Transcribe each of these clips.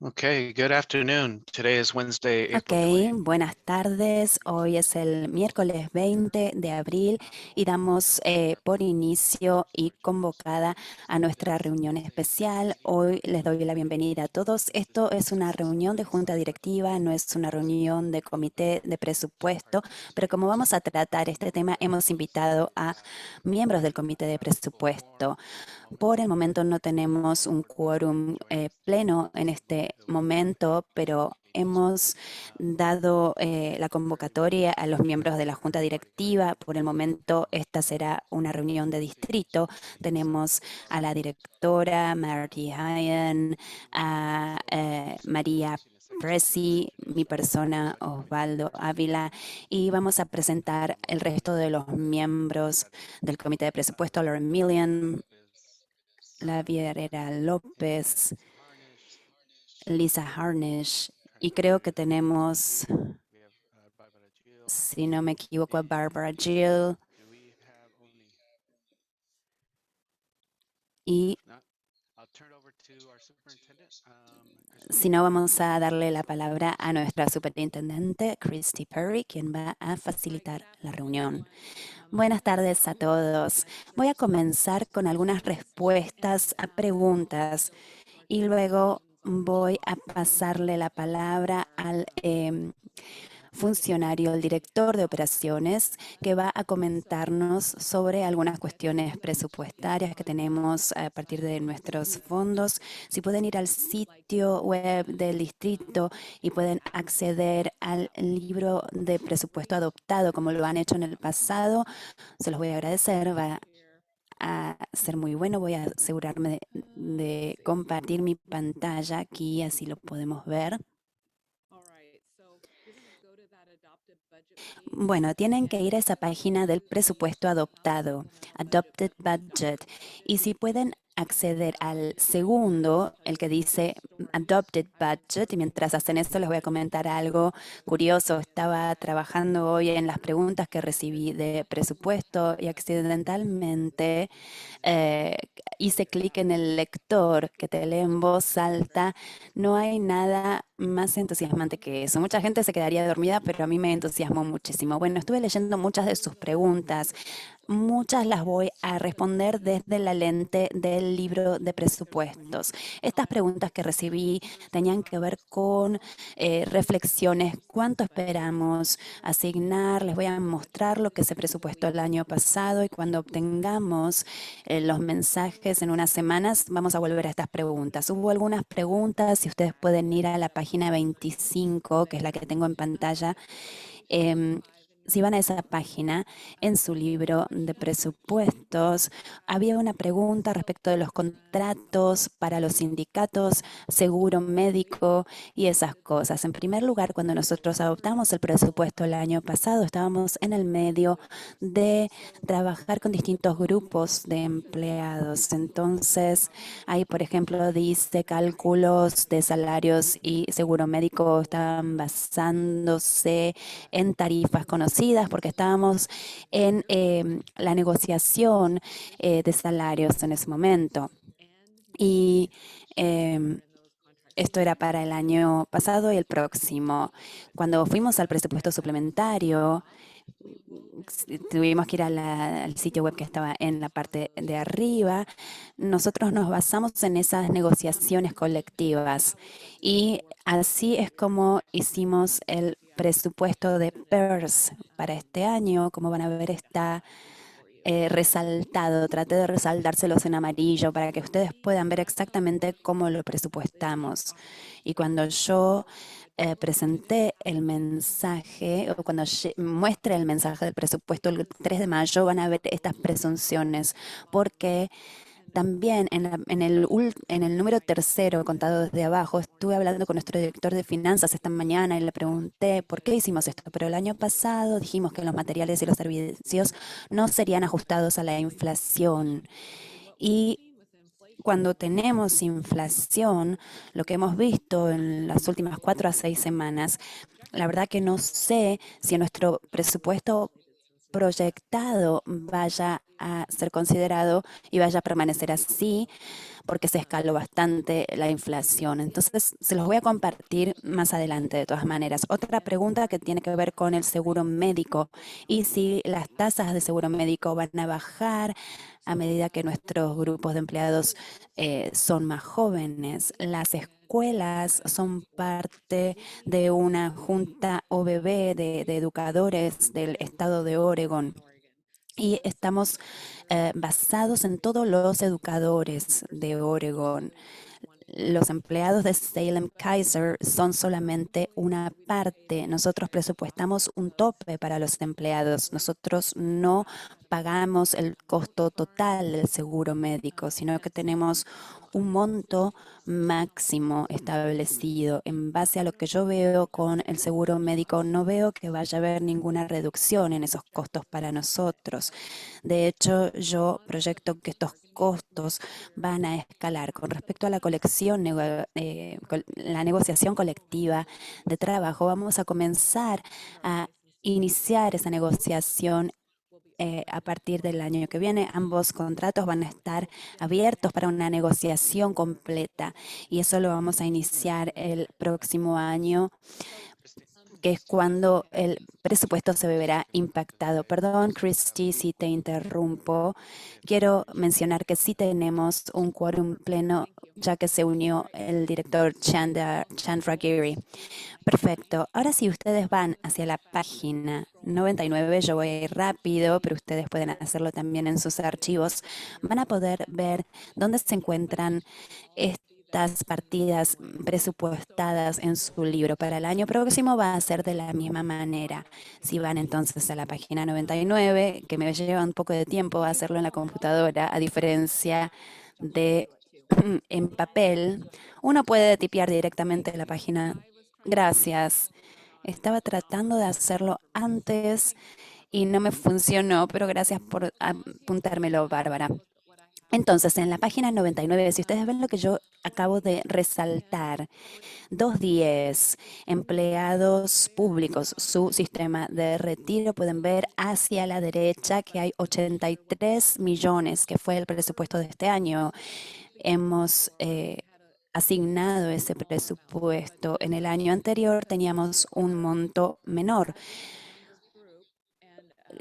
Okay, good afternoon. Today is Wednesday, Ok, April 20th. buenas tardes. Hoy es el miércoles 20 de abril y damos por inicio y convocada a nuestra reunión especial. Hoy les doy la bienvenida a todos. Esto es una reunión de junta directiva, no es una reunión de comité de presupuesto, pero como vamos a tratar este tema, hemos invitado a miembros del comité de presupuesto. Por el momento no tenemos un quórum pleno en este momento, pero hemos dado la convocatoria a los miembros de la Junta Directiva. Por el momento esta será una reunión de distrito. Tenemos a la directora Marty Hyen, a María Presi, mi persona Osvaldo Ávila, y vamos a presentar el resto de los miembros del Comité de Presupuesto, Lauren Millian, la Herrera López, Lisa Harnish, y creo que tenemos, si no me equivoco, a Barbara Gill, y si no, vamos a darle la palabra a nuestra superintendente, Christy Perry, quien va a facilitar la reunión. Buenas tardes a todos. Voy a comenzar con algunas respuestas a preguntas y luego voy a pasarle la palabra al funcionario, el director de operaciones, que va a comentarnos sobre algunas cuestiones presupuestarias que tenemos a partir de nuestros fondos. Si pueden ir al sitio web del distrito y pueden acceder al libro de presupuesto adoptado, como lo han hecho en el pasado, se los voy a agradecer. Va a ser muy bueno. Voy a asegurarme de compartir mi pantalla aquí, así lo podemos ver. Bueno, tienen que ir a esa página del presupuesto adoptado, Adopted Budget, y si pueden acceder al segundo, el que dice Adopted Budget, y mientras hacen esto les voy a comentar algo curioso. Estaba trabajando hoy en las preguntas que recibí de presupuesto y accidentalmente eh, hice clic en el lector que te lee en voz alta. No hay nada más entusiasmante que eso. Mucha gente se quedaría dormida, pero a mí me entusiasmó muchísimo. Bueno, estuve leyendo muchas de sus preguntas. Muchas las voy a responder desde la lente del libro de presupuestos. Estas preguntas que recibí tenían que ver con reflexiones, cuánto esperamos asignar. Les voy a mostrar lo que se presupuestó el año pasado y cuando obtengamos los mensajes en unas semanas vamos a volver a estas preguntas. Hubo algunas preguntas, si ustedes pueden ir a la página 25, que es la que tengo en pantalla. Si van a esa página, en su libro de presupuestos, había una pregunta respecto de los contratos para los sindicatos, seguro médico y esas cosas. En primer lugar, cuando nosotros adoptamos el presupuesto el año pasado, estábamos en el medio de trabajar con distintos grupos de empleados. Entonces, ahí, por ejemplo, dice cálculos de salarios y seguro médico estaban basándose en tarifas conocidas porque estábamos en la negociación de salarios en ese momento. Y esto era para el año pasado y el próximo. Cuando fuimos al presupuesto suplementario, tuvimos que ir a al sitio web que estaba en la parte de arriba. Nosotros nos basamos en esas negociaciones colectivas y así es como hicimos el presupuesto de PERS para este año. Como van a ver, está resaltado. Traté de resaltárselos en amarillo para que ustedes puedan ver exactamente cómo lo presupuestamos. Y cuando yo presenté el mensaje, o cuando muestre el mensaje del presupuesto el 3 de mayo, van a ver estas presunciones, porque también en el número tercero, contado desde abajo, estuve hablando con nuestro director de finanzas esta mañana y le pregunté por qué hicimos esto. Pero el año pasado dijimos que los materiales y los servicios no serían ajustados a la inflación. Y cuando tenemos inflación, lo que hemos visto en las últimas 4 a 6 semanas, la verdad que no sé si nuestro presupuesto proyectado vaya a ser considerado y vaya a permanecer así, porque se escaló bastante la inflación. Entonces, se los voy a compartir más adelante de todas maneras. Otra pregunta que tiene que ver con el seguro médico y si las tasas de seguro médico van a bajar a medida que nuestros grupos de empleados son más jóvenes. Las escuelas son parte de una junta OBB de educadores del estado de Oregon. Y estamos basados en todos los educadores de Oregon. Los empleados de Salem Kaiser son solamente una parte. Nosotros presupuestamos un tope para los empleados. Nosotros no pagamos el costo total del seguro médico, sino que tenemos un monto máximo establecido. En base a lo que yo veo con el seguro médico, no veo que vaya a haber ninguna reducción en esos costos para nosotros. De hecho, yo proyecto que estos costos van a escalar. Con respecto a la la negociación colectiva de trabajo, vamos a comenzar a iniciar esa negociación a partir del año que viene. Ambos contratos van a estar abiertos para una negociación completa y eso lo vamos a iniciar el próximo año, que es cuando el presupuesto se verá impactado. Perdón, Christy, si te interrumpo. Quiero mencionar que sí tenemos un quórum pleno, ya que se unió el director Chandra Giri. Perfecto. Ahora si ustedes van hacia la página 99, yo voy a ir rápido, pero ustedes pueden hacerlo también en sus archivos, van a poder ver dónde se encuentran estas partidas presupuestadas en su libro. Para el año próximo va a ser de la misma manera. Si van entonces a la página 99, que me lleva un poco de tiempo hacerlo en la computadora, a diferencia de en papel, uno puede tipear directamente la página. Gracias. Estaba tratando de hacerlo antes y no me funcionó, pero gracias por apuntármelo, Bárbara. Entonces, en la página 99, si ustedes ven lo que yo acabo de resaltar, 210 empleados públicos, su sistema de retiro, pueden ver hacia la derecha que hay 83 millones, que fue el presupuesto de este año. Hemos asignado ese presupuesto. En el año anterior teníamos un monto menor,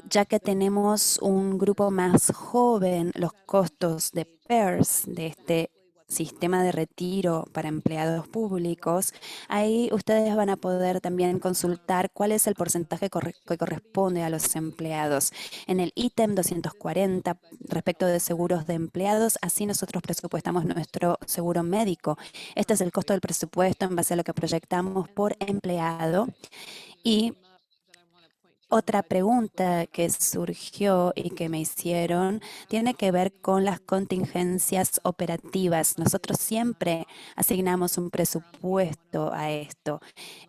ya que tenemos un grupo más joven. Los costos de PERS, de este sistema de retiro para empleados públicos, ahí ustedes van a poder también consultar cuál es el porcentaje que corresponde a los empleados. En el ítem 240, respecto de seguros de empleados, así nosotros presupuestamos nuestro seguro médico. Este es el costo del presupuesto en base a lo que proyectamos por empleado. Y otra pregunta que surgió y que me hicieron tiene que ver con las contingencias operativas. Nosotros siempre asignamos un presupuesto a esto.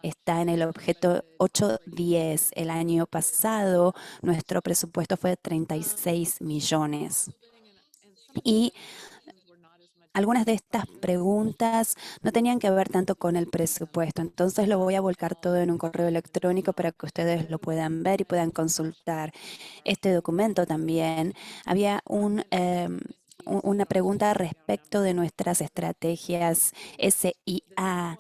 Está en el objeto 810. El año pasado nuestro presupuesto fue de 36 millones. Y algunas de estas preguntas no tenían que ver tanto con el presupuesto, entonces lo voy a volcar todo en un correo electrónico para que ustedes lo puedan ver y puedan consultar. Este documento también había una pregunta respecto de nuestras estrategias SIA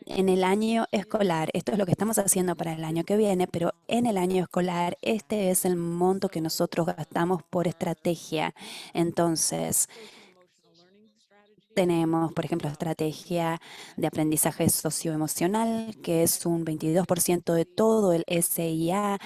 en el año escolar. Esto es lo que estamos haciendo para el año que viene, pero en el año escolar este es el monto que nosotros gastamos por estrategia. Entonces, tenemos, por ejemplo, estrategia de aprendizaje socioemocional, que es un 22% de todo el SIA,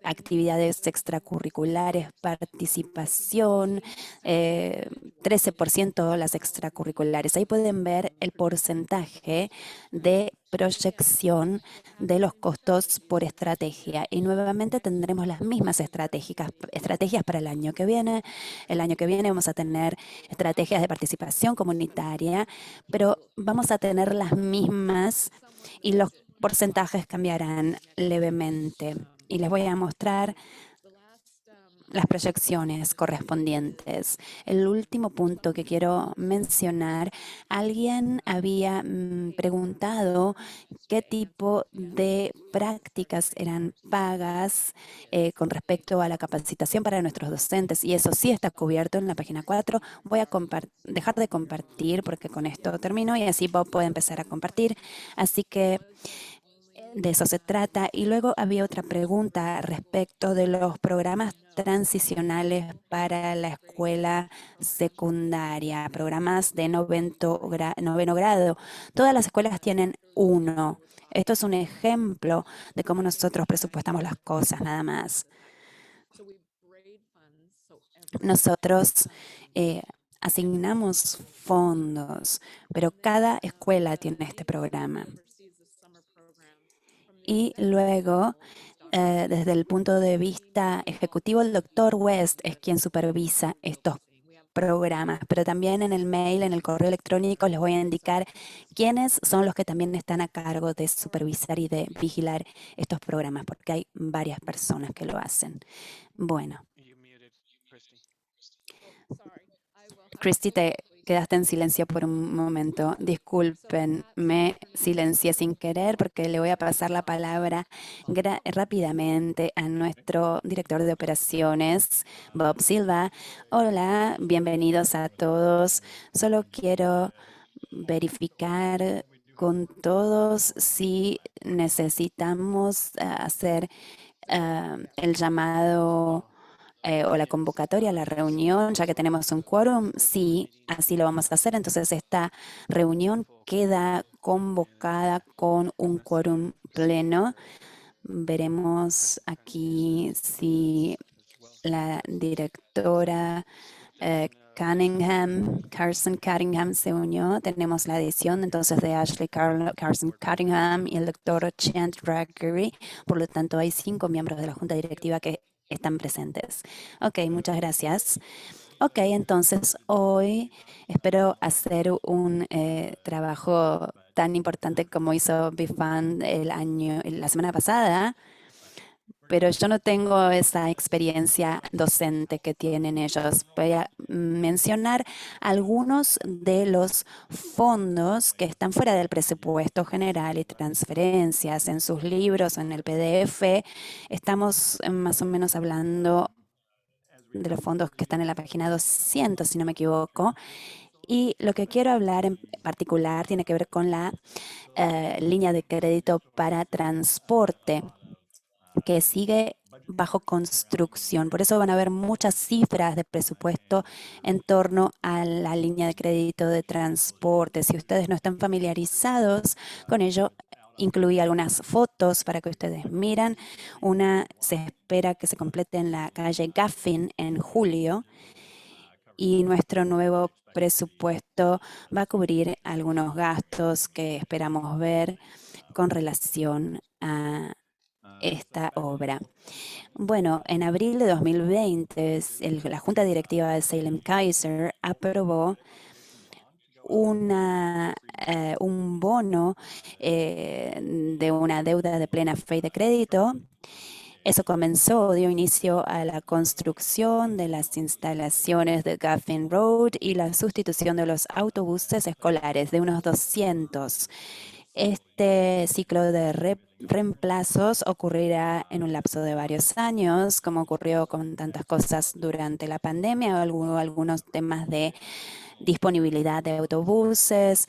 actividades extracurriculares, participación, 13% las extracurriculares. Ahí pueden ver el porcentaje de proyección de los costos por estrategia. Y nuevamente tendremos las mismas estrategias para el año que viene. El año que viene vamos a tener estrategias de participación comunitaria, pero vamos a tener las mismas y los porcentajes cambiarán levemente. Y les voy a mostrar las proyecciones correspondientes. El último punto que quiero mencionar, alguien había preguntado qué tipo de prácticas eran pagas con respecto a la capacitación para nuestros docentes, y eso sí está cubierto en la página 4. Voy a dejar de compartir porque con esto termino y así Bob puede empezar a compartir. Así que de eso se trata. Y luego había otra pregunta respecto de los programas transicionales para la escuela secundaria, programas de noveno grado. Todas las escuelas tienen uno. Esto es un ejemplo de cómo nosotros presupuestamos las cosas, nada más. Nosotros asignamos fondos, pero cada escuela tiene este programa. Y luego, desde el punto de vista ejecutivo, el doctor West es quien supervisa estos programas, pero también en el mail, en el correo electrónico, les voy a indicar quiénes son los que también están a cargo de supervisar y de vigilar estos programas, porque hay varias personas que lo hacen. Bueno, Christy, te quedaste en silencio por un momento. Disculpen, me silencié sin querer porque le voy a pasar la palabra rápidamente a nuestro director de operaciones, Bob Silva. Hola, bienvenidos a todos. Solo quiero verificar con todos si necesitamos hacer el llamado o la convocatoria a la reunión, ya que tenemos un quórum. Sí, así lo vamos a hacer. Entonces, esta reunión queda convocada con un quórum pleno. Veremos aquí si la directora Carson Cunningham se unió. Tenemos la adición entonces de Ashley Carson Cunningham y el doctor Chant Gregory. Por lo tanto, hay 5 miembros de la Junta Directiva que están presentes. Ok, muchas gracias. Ok, entonces hoy espero hacer un trabajo tan importante como hizo Bifan la semana pasada, pero yo no tengo esa experiencia docente que tienen ellos. Voy a mencionar algunos de los fondos que están fuera del presupuesto general y transferencias. En sus libros, en el PDF, estamos más o menos hablando de los fondos que están en la página 200, si no me equivoco. Y lo que quiero hablar en particular tiene que ver con la línea de crédito para transporte, que sigue bajo construcción. Por eso van a ver muchas cifras de presupuesto en torno a la línea de crédito de transporte. Si ustedes no están familiarizados con ello, incluí algunas fotos para que ustedes miran. Una se espera que se complete en la calle Gaffin en julio, y nuestro nuevo presupuesto va a cubrir algunos gastos que esperamos ver con relación a esta obra. Bueno, en abril de 2020, la Junta Directiva de Salem Kaiser aprobó un bono de una deuda de plena fe y de crédito. Eso dio inicio a la construcción de las instalaciones de Gaffin Road y la sustitución de los autobuses escolares, de unos 200. Este ciclo de reemplazos ocurrirá en un lapso de varios años, como ocurrió con tantas cosas durante la pandemia, o algunos temas de disponibilidad de autobuses.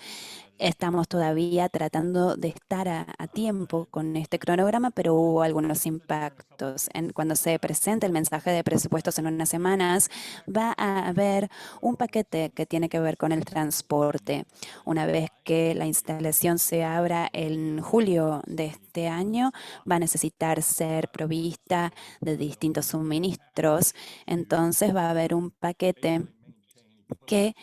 Estamos todavía tratando de estar a tiempo con este cronograma, pero hubo algunos impactos. Cuando se presente el mensaje de presupuestos en unas semanas, va a haber un paquete que tiene que ver con el transporte. Una vez que la instalación se abra en julio de este año, va a necesitar ser provista de distintos suministros. Entonces va a haber un paquete que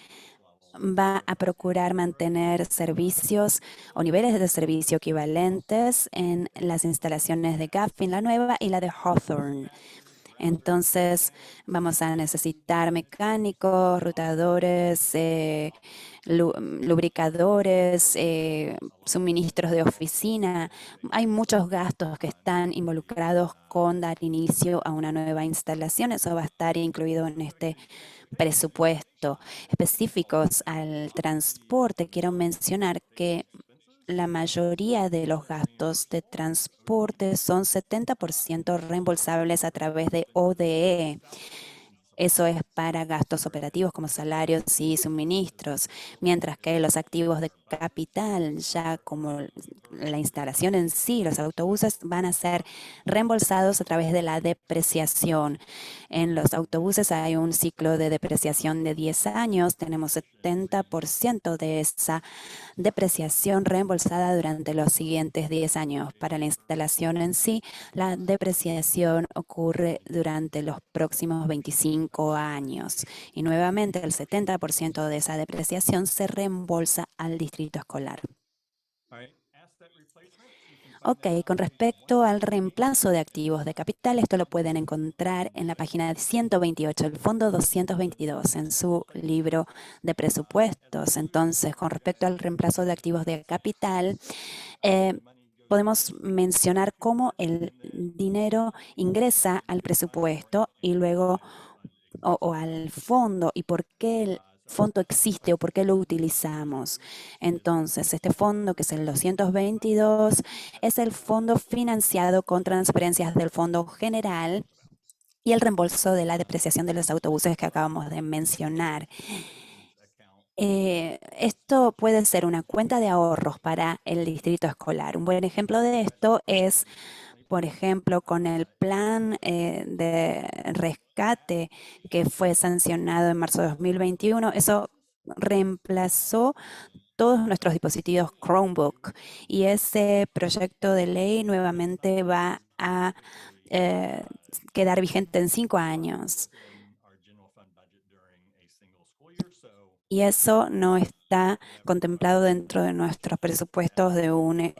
va a procurar mantener servicios o niveles de servicio equivalentes en las instalaciones de Gaffin, la nueva, y la de Hawthorne. Entonces vamos a necesitar mecánicos, rotadores, lubricadores, suministros de oficina. Hay muchos gastos que están involucrados con dar inicio a una nueva instalación. Eso va a estar incluido en este presupuesto. Específicos al transporte, quiero mencionar que la mayoría de los gastos de transporte son 70% reembolsables a través de ODE. Eso es para gastos operativos como salarios y suministros, mientras que los activos de capital, ya como la instalación en sí, los autobuses van a ser reembolsados a través de la depreciación. En los autobuses hay un ciclo de depreciación de 10 años, tenemos 70% de esa depreciación reembolsada durante los siguientes 10 años. Para la instalación en sí, la depreciación ocurre durante los próximos 25 años y nuevamente el 70% de esa depreciación se reembolsa al distrito escolar. Ok, con respecto al reemplazo de activos de capital, esto lo pueden encontrar en la página 128, el fondo 222, en su libro de presupuestos. Entonces, con respecto al reemplazo de activos de capital, podemos mencionar cómo el dinero ingresa al presupuesto y luego o al fondo y por qué el fondo existe o por qué lo utilizamos. Entonces, este fondo, que es el 222, es el fondo financiado con transferencias del Fondo General y el reembolso de la depreciación de los autobuses que acabamos de mencionar. Esto puede ser una cuenta de ahorros para el distrito escolar. Un buen ejemplo de esto es, por ejemplo, con el plan de rescate que fue sancionado en marzo de 2021. Eso reemplazó todos nuestros dispositivos Chromebook y ese proyecto de ley nuevamente va a eh, quedar vigente en 5 años. Y eso no está contemplado dentro de nuestros presupuestos de un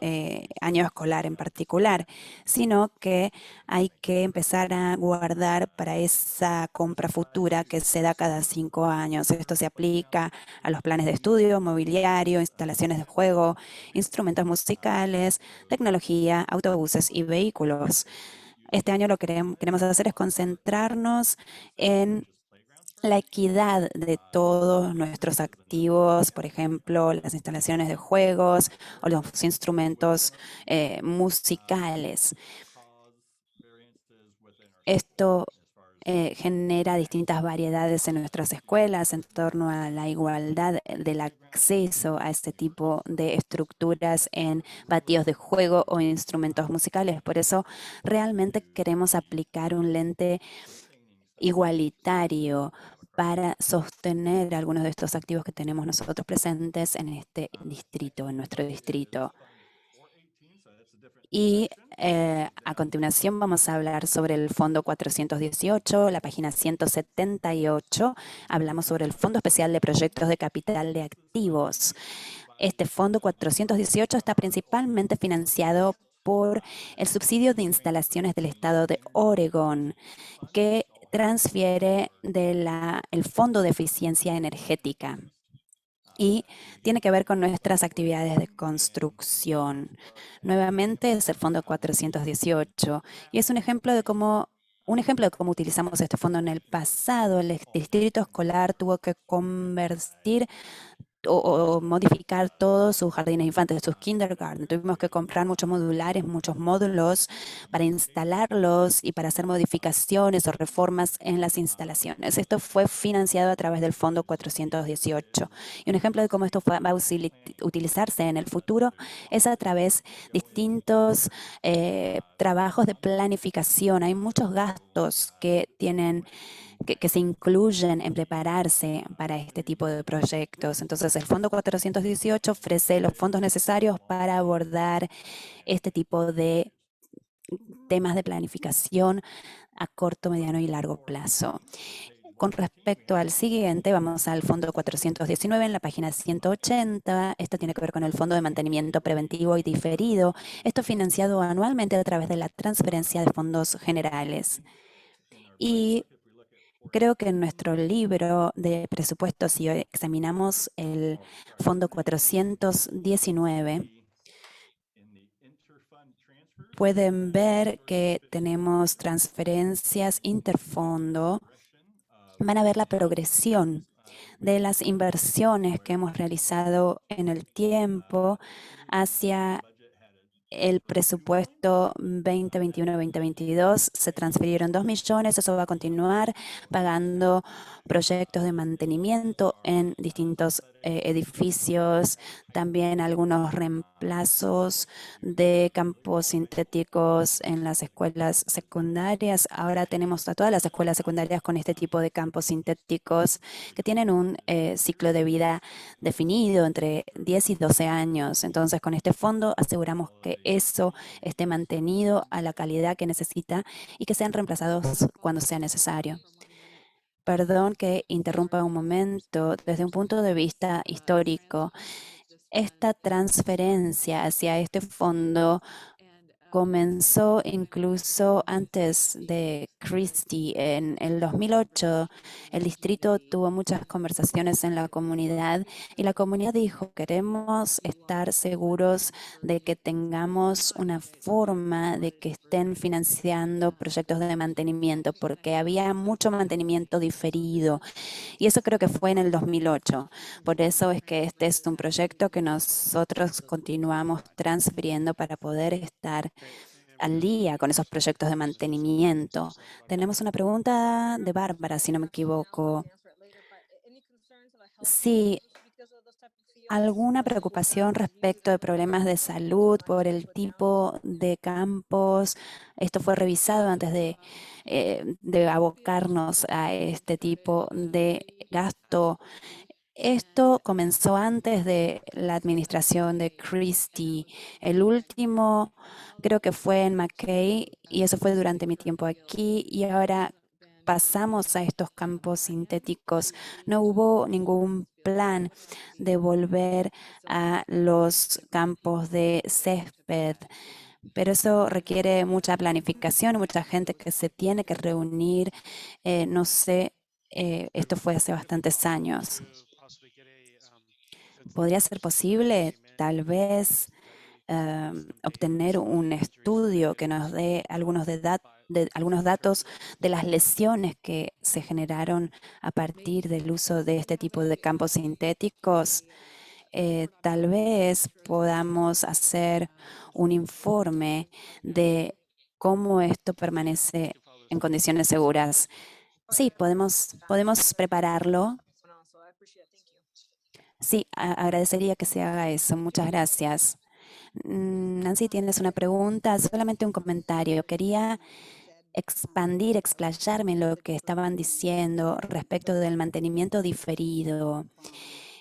año escolar en particular, sino que hay que empezar a guardar para esa compra futura que se da cada 5 años. Esto se aplica a los planes de estudio, mobiliario, instalaciones de juego, instrumentos musicales, tecnología, autobuses y vehículos. Este año lo que queremos hacer es concentrarnos en la equidad de todos nuestros activos, por ejemplo, las instalaciones de juegos o los instrumentos musicales. Esto genera distintas variedades en nuestras escuelas en torno a la igualdad del acceso a este tipo de estructuras en patios de juego o instrumentos musicales. Por eso realmente queremos aplicar un lente igualitario para sostener algunos de estos activos que tenemos nosotros presentes en este distrito, en nuestro distrito. Y a continuación vamos a hablar sobre el Fondo 418, la página 178. Hablamos sobre el Fondo Especial de Proyectos de Capital de Activos. Este Fondo 418 está principalmente financiado por el subsidio de instalaciones del estado de Oregón, que transfiere del Fondo de Eficiencia Energética y tiene que ver con nuestras actividades de construcción. Nuevamente es el Fondo 418 y es un ejemplo de cómo utilizamos este fondo en el pasado. El distrito escolar tuvo que convertir o modificar todos sus jardines infantes, sus kindergarten. Tuvimos que comprar muchos modulares, muchos módulos para instalarlos y para hacer modificaciones o reformas en las instalaciones. Esto fue financiado a través del Fondo 418. Y un ejemplo de cómo esto va a utilizarse en el futuro es a través de distintos trabajos de planificación. Hay muchos gastos que tienen que se incluyen en prepararse para este tipo de proyectos. Entonces, el Fondo 418 ofrece los fondos necesarios para abordar este tipo de temas de planificación a corto, mediano y largo plazo. Con respecto al siguiente, vamos al Fondo 419 en la página 180. Esto tiene que ver con el Fondo de Mantenimiento Preventivo y Diferido. Esto financiado anualmente a través de la transferencia de fondos generales. Y creo que en nuestro libro de presupuestos, si examinamos el Fondo 419, pueden ver que tenemos transferencias interfondo. Van a ver la progresión de las inversiones que hemos realizado en el tiempo hacia el presupuesto 2021-2022. Se transfirieron 2 millones, eso va a continuar pagando proyectos de mantenimiento en distintos edificios, también algunos reemplazos de campos sintéticos en las escuelas secundarias. Ahora tenemos a todas las escuelas secundarias con este tipo de campos sintéticos que tienen un ciclo de vida definido entre 10 y 12 años. Entonces, con este fondo aseguramos que eso esté mantenido a la calidad que necesita y que sean reemplazados cuando sea necesario. Perdón que interrumpa un momento. Desde un punto de vista histórico, esta transferencia hacia este fondo comenzó incluso antes de Christie. En el 2008, el distrito tuvo muchas conversaciones en la comunidad y la comunidad dijo, queremos estar seguros de que tengamos una forma de que estén financiando proyectos de mantenimiento, porque había mucho mantenimiento diferido. Y eso creo que fue en el 2008. Por eso es que este es un proyecto que nosotros continuamos transfiriendo para poder estar al día con esos proyectos de mantenimiento. Tenemos una pregunta de Bárbara, si no me equivoco. Sí, ¿alguna preocupación respecto de problemas de salud por el tipo de campos? Esto fue revisado antes de abocarnos a este tipo de gasto. Esto comenzó antes de la administración de Christie. El último creo que fue en McKay y eso fue durante mi tiempo aquí y ahora pasamos a estos campos sintéticos. No hubo ningún plan de volver a los campos de césped, pero eso requiere mucha planificación, mucha gente que se tiene que reunir. No sé, esto fue hace bastantes años. ¿Podría ser posible, tal vez, obtener un estudio que nos dé algunos datos de las lesiones que se generaron a partir del uso de este tipo de campos sintéticos? Tal vez podamos hacer un informe de cómo esto permanece en condiciones seguras. Sí, podemos prepararlo. Sí, agradecería que se haga eso. Muchas gracias. Nancy, ¿tienes una pregunta? Solamente un comentario. Quería expandir, explayarme en lo que estaban diciendo respecto del mantenimiento diferido.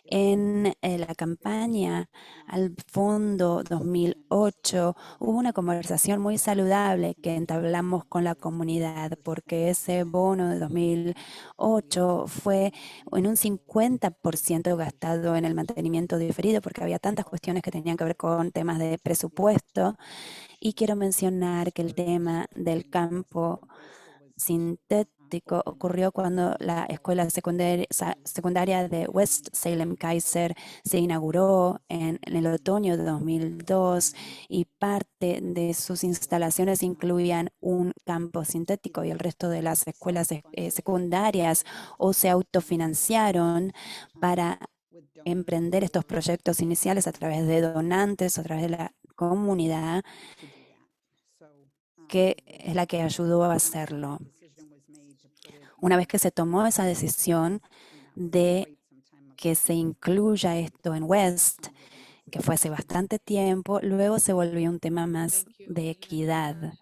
En la campaña al Fondo 2008 hubo una conversación muy saludable que entablamos con la comunidad porque ese bono de 2008 fue en un 50% gastado en el mantenimiento diferido porque había tantas cuestiones que tenían que ver con temas de presupuesto. Y quiero mencionar que el tema del campo sintético ocurrió cuando la escuela secundaria de West Salem Kaiser se inauguró en el otoño de 2002 y parte de sus instalaciones incluían un campo sintético y el resto de las escuelas secundarias o se autofinanciaron para emprender estos proyectos iniciales a través de donantes, a través de la comunidad, que es la que ayudó a hacerlo. Una vez que se tomó esa decisión de que se incluya esto en West, que fue hace bastante tiempo, luego se volvió un tema más de equidad.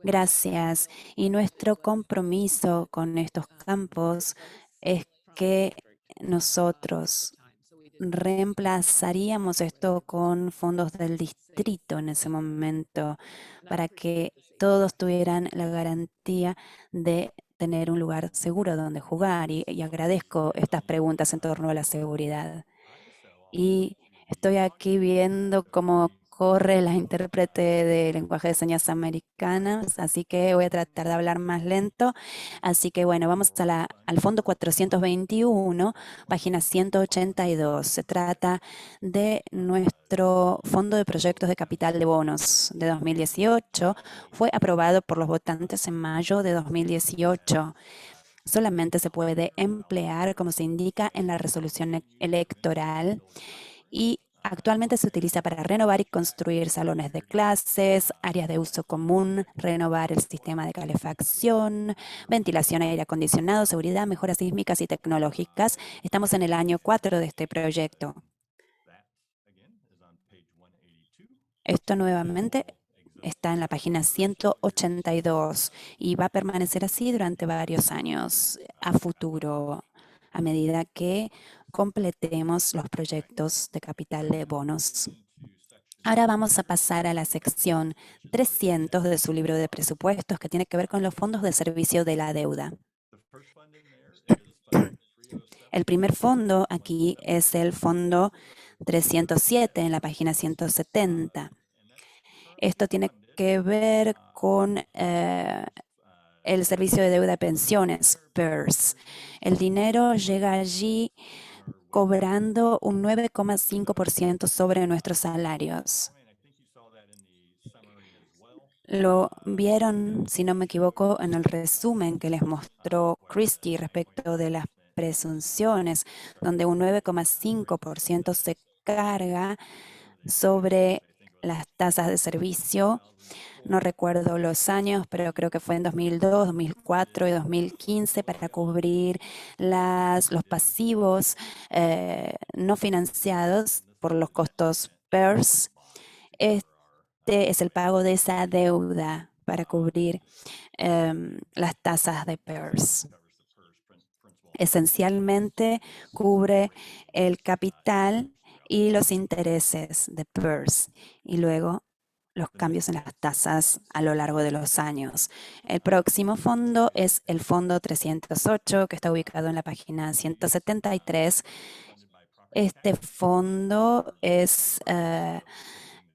Gracias. Y nuestro compromiso con estos campos es que nosotros reemplazaríamos esto con fondos del distrito en ese momento para que todos tuvieran la garantía de tener un lugar seguro donde jugar y agradezco estas preguntas en torno a la seguridad. Y estoy aquí viendo cómo Jorge, la intérprete de lenguaje de señas americanas, así que voy a tratar de hablar más lento. Así que bueno, vamos al fondo 421, página 182. Se trata de nuestro fondo de proyectos de capital de bonos de 2018. Fue aprobado por los votantes en mayo de 2018. Solamente se puede emplear, como se indica en la resolución electoral, y actualmente se utiliza para renovar y construir salones de clases, áreas de uso común, renovar el sistema de calefacción, ventilación, aire acondicionado, seguridad, mejoras sísmicas y tecnológicas. Estamos en el año 4 de este proyecto. Esto nuevamente está en la página 182 y va a permanecer así durante varios años a futuro, a medida que completemos los proyectos de capital de bonos. Ahora vamos a pasar a la sección 300 de su libro de presupuestos, que tiene que ver con los fondos de servicio de la deuda. El primer fondo aquí es el fondo 307 en la página 170. Esto tiene que ver con el servicio de deuda de pensiones, PERS. El dinero llega allí cobrando un 9,5% sobre nuestros salarios. Lo vieron, si no me equivoco, en el resumen que les mostró Christie respecto de las presunciones, donde un 9,5% se carga sobre las tasas de servicio. No recuerdo los años, pero creo que fue en 2002, 2004 y 2015 para cubrir los pasivos no financiados por los costos PERS. Este es el pago de esa deuda para cubrir las tasas de PERS. Esencialmente cubre el capital y los intereses de PERS y luego los cambios en las tasas a lo largo de los años. El próximo fondo es el fondo 308, que está ubicado en la página 173. Este fondo es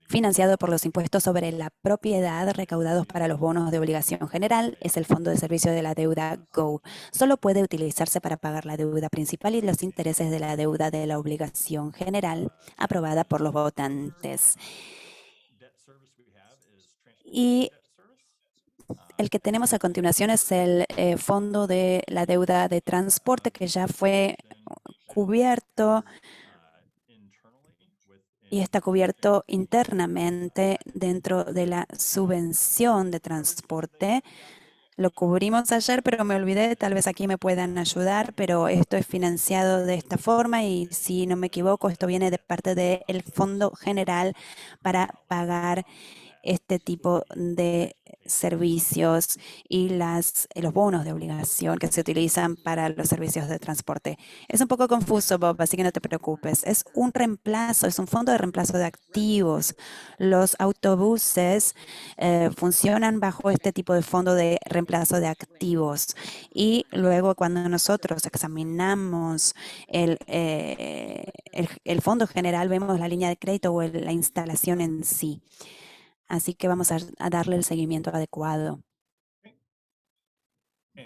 financiado por los impuestos sobre la propiedad recaudados para los bonos de obligación general. Es el Fondo de Servicio de la Deuda GO. Solo puede utilizarse para pagar la deuda principal y los intereses de la deuda de la obligación general aprobada por los votantes. Y el que tenemos a continuación es el Fondo de la Deuda de Transporte, que ya fue cubierto y está cubierto internamente dentro de la subvención de transporte. Lo cubrimos ayer, pero me olvidé, tal vez aquí me puedan ayudar, pero esto es financiado de esta forma y si no me equivoco, esto viene de parte del Fondo General para pagar este tipo de servicios y los bonos de obligación que se utilizan para los servicios de transporte. Es un poco confuso, Bob, así que no te preocupes. Es un reemplazo, es un fondo de reemplazo de activos. Los autobuses funcionan bajo este tipo de fondo de reemplazo de activos. Y luego cuando nosotros examinamos el fondo general, vemos la línea de crédito o la instalación en sí. Así que vamos a darle el seguimiento adecuado.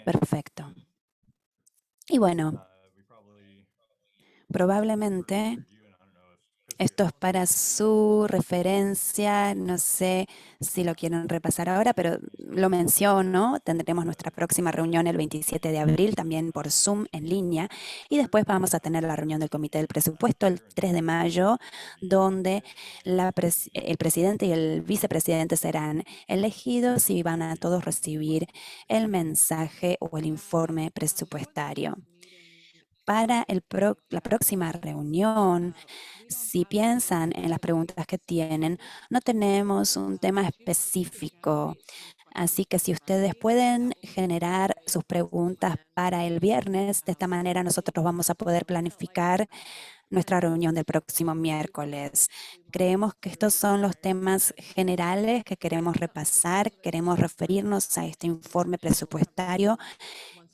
Perfecto. Y bueno, probablemente esto es para su referencia, no sé si lo quieren repasar ahora, pero lo menciono. Tendremos nuestra próxima reunión el 27 de abril, también por Zoom en línea, y después vamos a tener la reunión del Comité del Presupuesto el 3 de mayo, donde el presidente y el vicepresidente serán elegidos y van a todos recibir el mensaje o el informe presupuestario. Para la próxima reunión, si piensan en las preguntas que tienen, no tenemos un tema específico. Así que si ustedes pueden generar sus preguntas para el viernes, de esta manera nosotros vamos a poder planificar nuestra reunión del próximo miércoles. Creemos que estos son los temas generales que queremos repasar, queremos referirnos a este informe presupuestario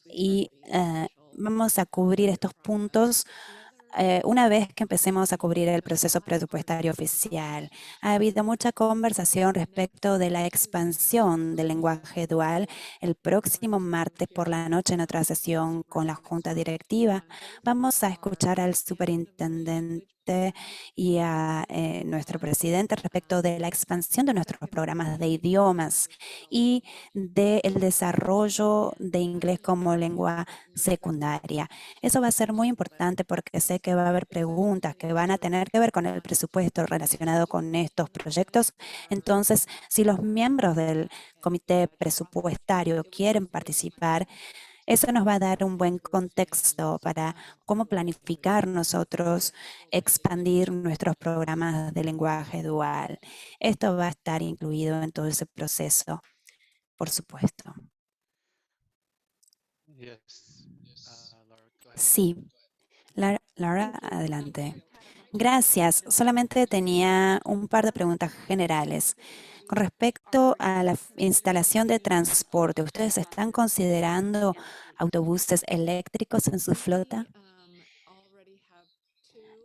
y vamos a cubrir estos puntos una vez que empecemos a cubrir el proceso presupuestario oficial. Ha habido mucha conversación respecto de la expansión del lenguaje dual. El próximo martes por la noche, en otra sesión con la Junta Directiva, vamos a escuchar al superintendente y a nuestro presidente respecto de la expansión de nuestros programas de idiomas y del desarrollo de inglés como lengua secundaria. Eso va a ser muy importante porque sé que va a haber preguntas que van a tener que ver con el presupuesto relacionado con estos proyectos. Entonces, si los miembros del comité presupuestario quieren participar, eso nos va a dar un buen contexto para cómo planificar nosotros expandir nuestros programas de lenguaje dual. Esto va a estar incluido en todo ese proceso, por supuesto. Yes. Laura, go ahead. Sí, Laura, adelante. Gracias. Solamente tenía un par de preguntas generales. Con respecto a la instalación de transporte, ¿ustedes están considerando autobuses eléctricos en su flota?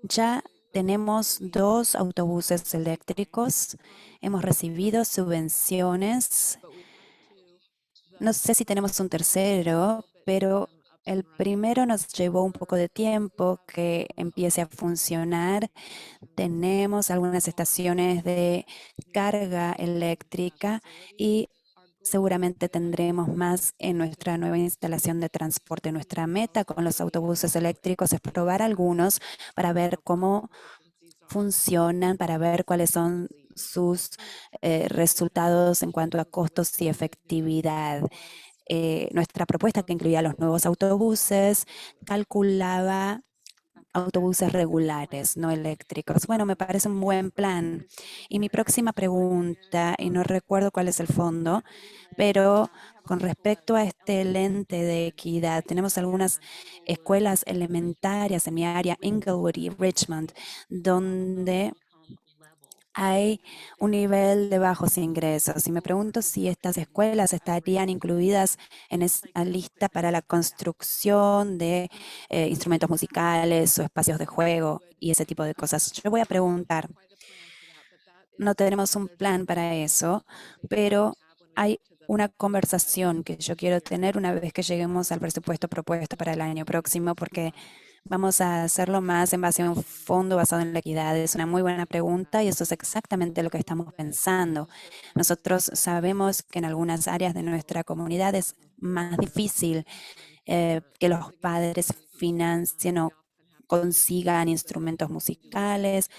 Ya tenemos 2 autobuses eléctricos. Hemos recibido subvenciones. No sé si tenemos un tercero, pero el primero nos llevó un poco de tiempo que empiece a funcionar. Tenemos algunas estaciones de carga eléctrica y seguramente tendremos más en nuestra nueva instalación de transporte. Nuestra meta con los autobuses eléctricos es probar algunos para ver cómo funcionan, para ver cuáles son sus resultados en cuanto a costos y efectividad. Nuestra propuesta, que incluía los nuevos autobuses, calculaba autobuses regulares, no eléctricos. Bueno, me parece un buen plan. Y mi próxima pregunta, y no recuerdo cuál es el fondo, pero con respecto a este lente de equidad, tenemos algunas escuelas elementarias en mi área, Inglewood y Richmond, donde hay un nivel de bajos ingresos. Y me pregunto si estas escuelas estarían incluidas en esa lista para la construcción de instrumentos musicales o espacios de juego y ese tipo de cosas. Yo voy a preguntar, no tenemos un plan para eso, pero hay una conversación que yo quiero tener una vez que lleguemos al presupuesto propuesto para el año próximo, porque vamos a hacerlo más en base a un fondo basado en la equidad. Es una muy buena pregunta y eso es exactamente lo que estamos pensando. Nosotros sabemos que en algunas áreas de nuestra comunidad es más difícil que los padres financien o consigan instrumentos musicales.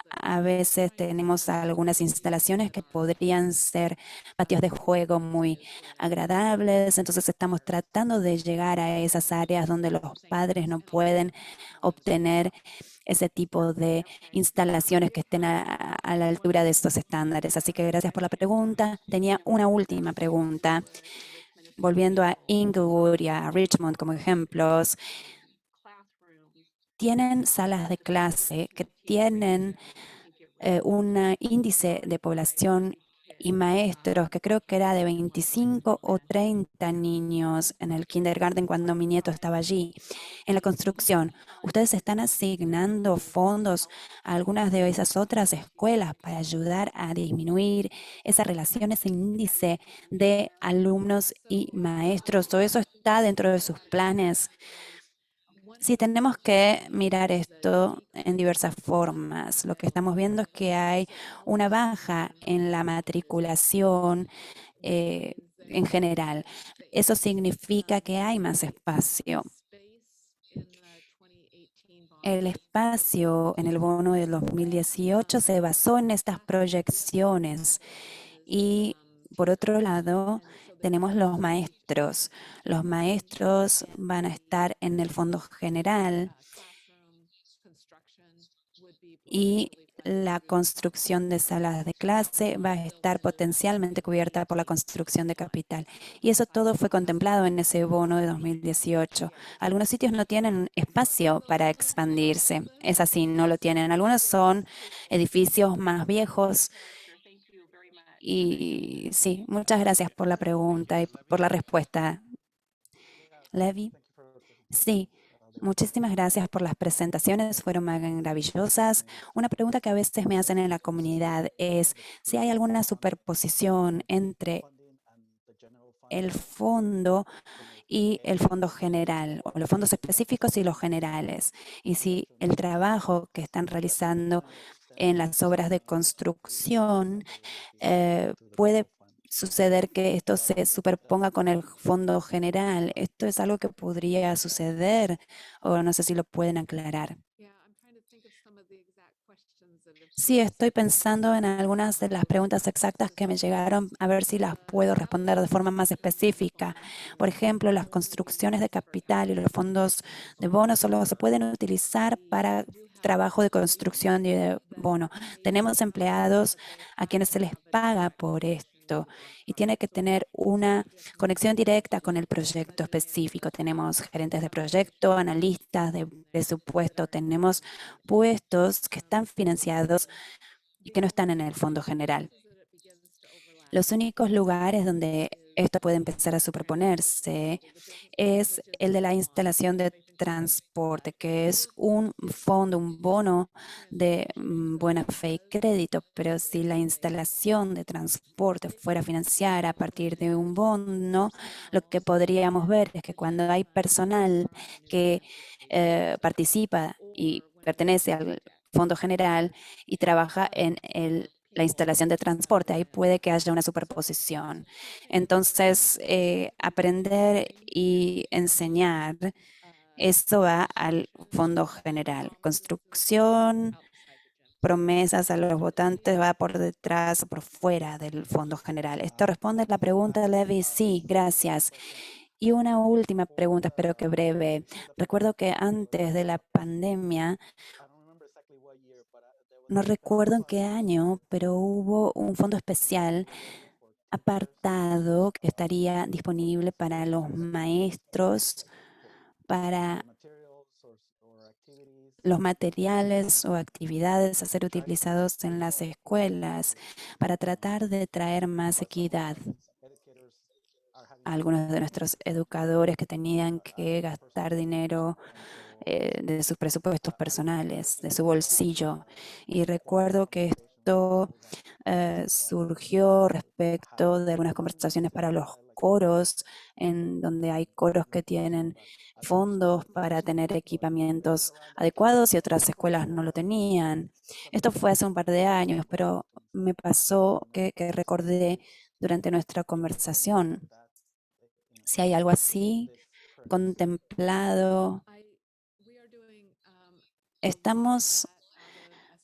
A veces tenemos algunas instalaciones que podrían ser patios de juego muy agradables, entonces estamos tratando de llegar a esas áreas donde los padres no pueden obtener ese tipo de instalaciones que estén a la altura de estos estándares. Así que gracias por la pregunta. Tenía una última pregunta. Volviendo a Inglewood y a Richmond como ejemplos, tienen salas de clase que tienen un índice de población y maestros que creo que era de 25 o 30 niños en el kindergarten cuando mi nieto estaba allí. En la construcción, ¿ustedes están asignando fondos a algunas de esas otras escuelas para ayudar a disminuir esa relación, ese índice de alumnos y maestros? ¿Todo eso está dentro de sus planes? Sí, tenemos que mirar esto en diversas formas. Lo que estamos viendo es que hay una baja en la matriculación en general. Eso significa que hay más espacio. El espacio en el bono del 2018 se basó en estas proyecciones y, por otro lado, tenemos los maestros. Los maestros van a estar en el fondo general y la construcción de salas de clase va a estar potencialmente cubierta por la construcción de capital. Y eso todo fue contemplado en ese bono de 2018. Algunos sitios no tienen espacio para expandirse. Es así, no lo tienen. Algunos son edificios más viejos. Y sí, muchas gracias por la pregunta y por la respuesta, Levi. Sí, Muchísimas gracias por las presentaciones, fueron maravillosas. Una pregunta que a veces me hacen en la comunidad es si hay alguna superposición entre el fondo y el fondo general, o los fondos específicos y los generales, y si el trabajo que están realizando en las obras de construcción puede suceder que esto se superponga con el fondo general. ¿Esto es algo que podría suceder o no sé si lo pueden aclarar? Sí, estoy pensando en algunas de las preguntas exactas que me llegaron, a ver si las puedo responder de forma más específica. Por ejemplo, las construcciones de capital y los fondos de bono solo se pueden utilizar para trabajo de construcción y de bono. Tenemos empleados a quienes se les paga por esto y tiene que tener una conexión directa con el proyecto específico. Tenemos gerentes de proyecto, analistas de presupuesto, tenemos puestos que están financiados y que no están en el fondo general. Los únicos lugares donde esto puede empezar a superponerse es el de la instalación de transporte, que es un fondo, un bono de buena fe y crédito, pero si la instalación de transporte fuera financiada a partir de un bono, lo que podríamos ver es que cuando hay personal que participa y pertenece al fondo general y trabaja en la instalación de transporte, ahí puede que haya una superposición. Entonces, aprender y enseñar, esto va al fondo general. Construcción, promesas a los votantes va por detrás o por fuera del fondo general. ¿Esto responde a la pregunta, Levi? Sí, gracias. Y una última pregunta, espero que breve. Recuerdo que antes de la pandemia, no recuerdo en qué año, pero hubo un fondo especial apartado que estaría disponible para los maestros, para los materiales o actividades a ser utilizados en las escuelas, para tratar de traer más equidad. Algunos de nuestros educadores que tenían que gastar dinero de sus presupuestos personales, de su bolsillo. Y recuerdo que esto surgió respecto de algunas conversaciones para los coros, en donde hay coros que tienen fondos para tener equipamientos adecuados y otras escuelas no lo tenían. Esto fue hace un par de años, pero me pasó que recordé durante nuestra conversación si hay algo así contemplado. Estamos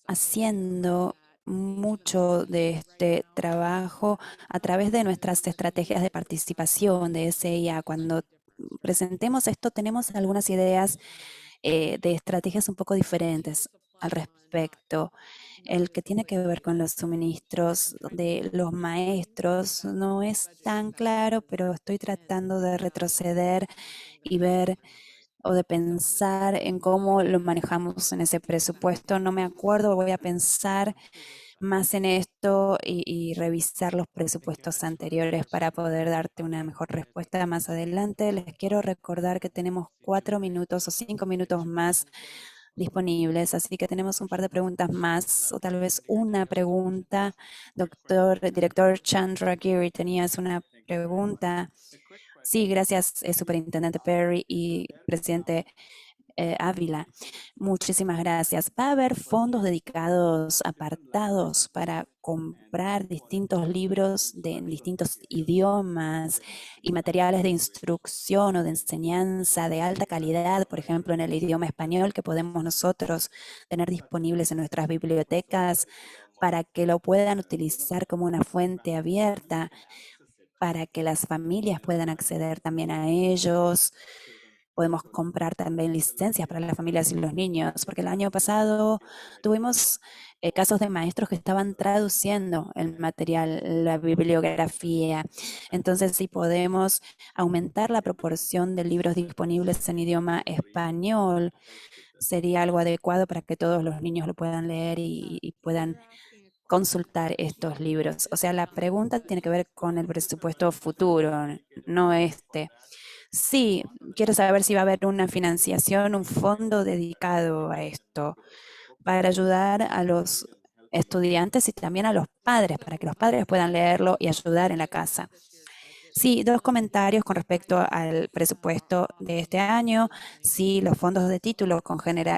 haciendo mucho de este trabajo a través de nuestras estrategias de participación de SIA. Cuando presentemos esto, tenemos algunas ideas de estrategias un poco diferentes al respecto. El que tiene que ver con los suministros de los maestros no es tan claro, pero estoy tratando de retroceder y ver o de pensar en cómo lo manejamos en ese presupuesto. No me acuerdo, voy a pensar más en esto y revisar los presupuestos anteriores para poder darte una mejor respuesta más adelante. Les quiero recordar que tenemos 4 minutos o 5 minutos más disponibles, así que tenemos un par de preguntas más o tal vez una pregunta. Director Chandra Giri, tenías una pregunta. Sí, gracias, Superintendente Perry y Presidente Ávila. Muchísimas gracias. ¿Va a haber fondos dedicados, apartados para comprar distintos libros de distintos idiomas y materiales de instrucción o de enseñanza de alta calidad, por ejemplo, en el idioma español, que podemos nosotros tener disponibles en nuestras bibliotecas para que lo puedan utilizar como una fuente abierta, para que las familias puedan acceder también a ellos? Podemos comprar también licencias para las familias y los niños, porque el año pasado tuvimos casos de maestros que estaban traduciendo el material, la bibliografía. Entonces, si podemos aumentar la proporción de libros disponibles en idioma español, sería algo adecuado para que todos los niños lo puedan leer y puedan consultar estos libros. O sea, la pregunta tiene que ver con el presupuesto futuro, no este. Sí, quiero saber si va a haber una financiación, un fondo dedicado a esto para ayudar a los estudiantes y también a los padres, para que los padres puedan leerlo y ayudar en la casa. Sí, dos comentarios con respecto al presupuesto de este año. Sí, los fondos de título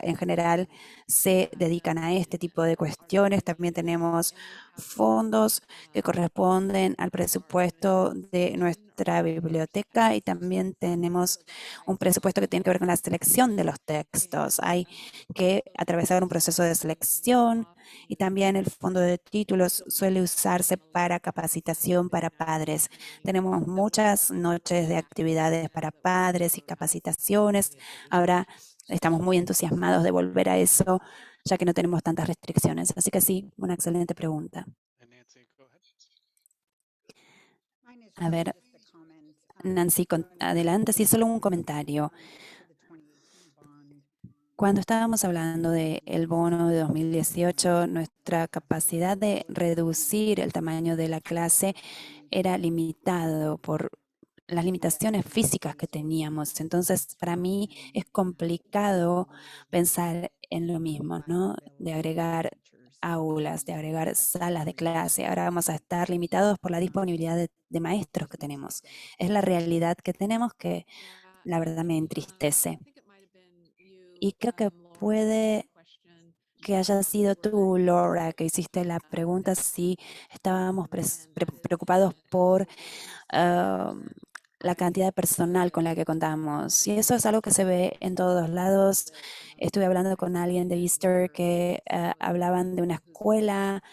en general se dedican a este tipo de cuestiones. También tenemos fondos que corresponden al presupuesto de nuestra biblioteca y también tenemos un presupuesto que tiene que ver con la selección de los textos. Hay que atravesar un proceso de selección y también el fondo de títulos suele usarse para capacitación para padres. Tenemos muchas noches de actividades para padres y capacitaciones. Ahora estamos muy entusiasmados de volver a eso, ya que no tenemos tantas restricciones. Así que sí, una excelente pregunta. And Nancy, go ahead. A ver, Nancy, adelante, sí, solo un comentario. Cuando estábamos hablando del bono de 2018, nuestra capacidad de reducir el tamaño de la clase era limitado por las limitaciones físicas que teníamos. Entonces, para mí es complicado pensar en lo mismo, ¿no? De agregar aulas, de agregar salas de clase. Ahora vamos a estar limitados por la disponibilidad de maestros que tenemos. Es la realidad que tenemos que la verdad me entristece. Y creo que puede que haya sido tú, Laura, que hiciste la pregunta si estábamos preocupados por la cantidad de personal con la que contamos. Y eso es algo que se ve en todos lados. Estuve hablando con alguien de Easter que hablaban de una escuela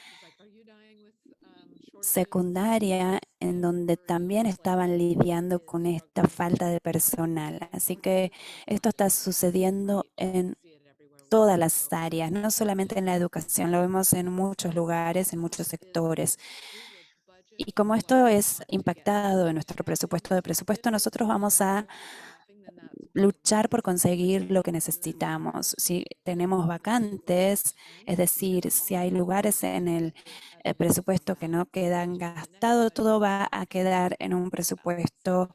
secundaria en donde también estaban lidiando con esta falta de personal. Así que esto está sucediendo en todas las áreas, no solamente en la educación, lo vemos en muchos lugares, en muchos sectores. Y como esto es impactado en nuestro presupuesto, nosotros vamos a luchar por conseguir lo que necesitamos. Si tenemos vacantes, es decir, si hay lugares en el presupuesto que no quedan gastados, todo va a quedar en un presupuesto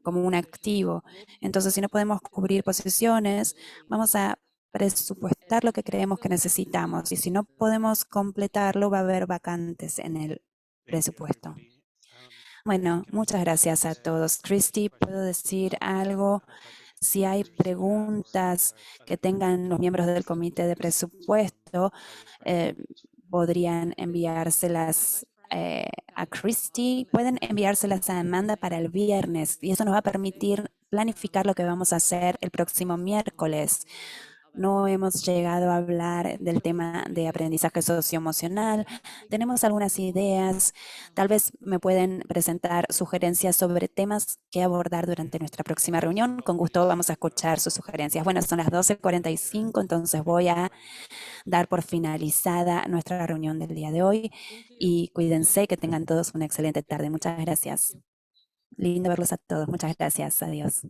como un activo. Entonces, si no podemos cubrir posiciones, vamos a presupuestar lo que creemos que necesitamos. Y si no podemos completarlo, va a haber vacantes en el Thank you, presupuesto. everybody. Bueno, Can I muchas say gracias a that todos. if there's Christy, ¿puedo questions decir from algo? the budget Si hay directors preguntas or que other tengan los miembros del staff comité de members, presupuesto, I would eh, recommend podrían enviárselas a Christy. Pueden enviárselas a Amanda para el viernes y eso nos va a permitir planificar lo que vamos a hacer el próximo miércoles. No hemos llegado a hablar del tema de aprendizaje socioemocional. Tenemos algunas ideas. Tal vez me pueden presentar sugerencias sobre temas que abordar durante nuestra próxima reunión. Con gusto vamos a escuchar sus sugerencias. Bueno, son las 12:45, entonces voy a dar por finalizada nuestra reunión del día de hoy y cuídense, que tengan todos una excelente tarde. Muchas gracias. Lindo verlos a todos. Muchas gracias. Adiós.